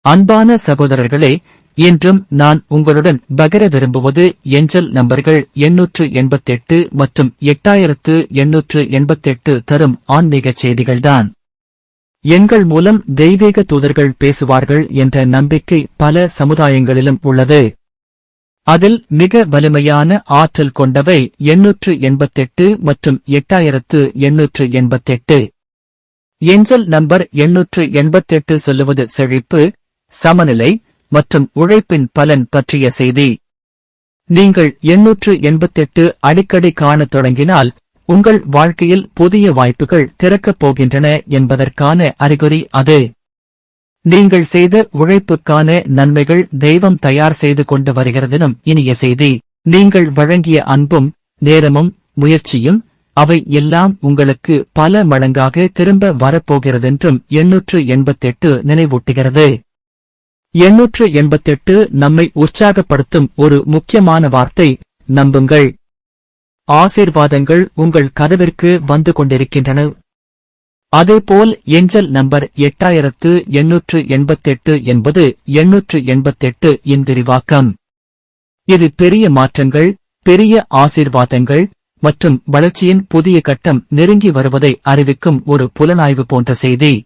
அன்பான சகோதரர்களே, இன்றும் நான் உங்களுடன் பகிர விரும்புவது ஏஞ்சல் நம்பர்கள் 888 மற்றும் 8888 தரும் ஆன்மீக செய்திகள்தான். எண்கள் மூலம் தெய்வீக தூதர்கள் பேசுவார்கள் என்ற நம்பிக்கை பல சமுதாயங்களிலும் உள்ளது. அதில் மிக வலிமையான ஆற்றல் கொண்டவை 888 மற்றும் 8888. ஏஞ்சல் நம்பர் 888 சொல்லுவது செழிப்பு, சமநிலை மற்றும் உழைப்பின் பலன் பற்றிய செய்தி. நீங்கள் 888 அடிக்கடி காணத் தொடங்கினால் உங்கள் வாழ்க்கையில் புதிய வாய்ப்புகள் திறக்கப் போகின்றன என்பதற்கான அறிகுறி அது. நீங்கள் செய்த உழைப்புக்கான நன்மைகள் தெய்வம் தயார் செய்து கொண்டு வருகிறதெனும் இனிய செய்தி. நீங்கள் வழங்கிய அன்பும் நேரமும் முயற்சியும் அவை எல்லாம் உங்களுக்கு பல மடங்காக திரும்ப வரப்போகிறதென்றும் 888 நினைவூட்டுகிறது. 888 நம்மை உற்சாகப்படுத்தும் ஒரு முக்கியமான வார்த்தை, நம்புங்கள். ஆசீர்வாதங்கள் உங்கள் கதவிற்கு வந்து கொண்டிருக்கின்றன. அதேபோல் ஏஞ்சல் நம்பர் 8888 என்பது 888 இன் விரிவாக்கம். இது பெரிய மாற்றங்கள், பெரிய ஆசீர்வாதங்கள் மற்றும் வளர்ச்சியின் புதிய கட்டம் நெருங்கி வருவதை அறிவிக்கும் ஒரு புலனாய்வு போன்ற செய்தி.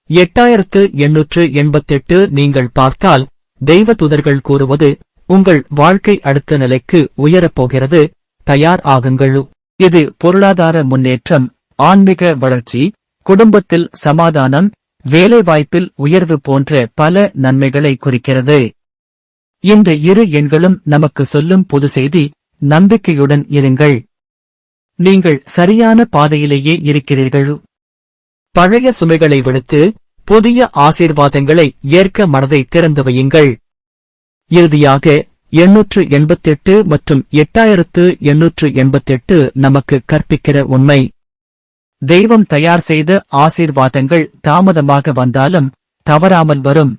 8888 நீங்கள் பார்த்தால் தெய்வதூதர்கள் கூறுவது, உங்கள் வாழ்க்கை அடுத்த நிலைக்கு உயரப்போகிறது, தயார் ஆகுங்கள். இது பொருளாதார முன்னேற்றம், ஆன்மீக வளர்ச்சி, குடும்பத்தில் சமாதானம், வேலைவாய்ப்பில் உயர்வு போன்ற பல நன்மைகளை குறிக்கிறது. இந்த இரு எண்களும் நமக்கு சொல்லும் பொது செய்தி, நம்பிக்கையுடன் இருங்கள். நீங்கள் சரியான பாதையிலேயே இருக்கிறீர்கள். பழைய சுமைகளை விடுத்து புதிய ஆசீர்வாதங்களை ஏற்க மனதை திறந்து வையுங்கள். இறுதியாக 888 மற்றும் 8888 நமக்கு கற்பிக்கிற உண்மை. தெய்வம் தயார் செய்த ஆசீர்வாதங்கள் தாமதமாக வந்தாலும் தவறாமல் வரும்.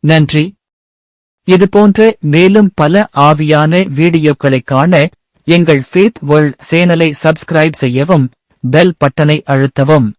நன்றி. இதுபோன்ற மேலும் பல ஆவியான வீடியோக்களைக் காண எங்கள் ஃபேத் வேர்ல்ட் சேனலை சப்ஸ்கிரைப் செய்யவும், பெல் பட்டனை அழுத்தவும்.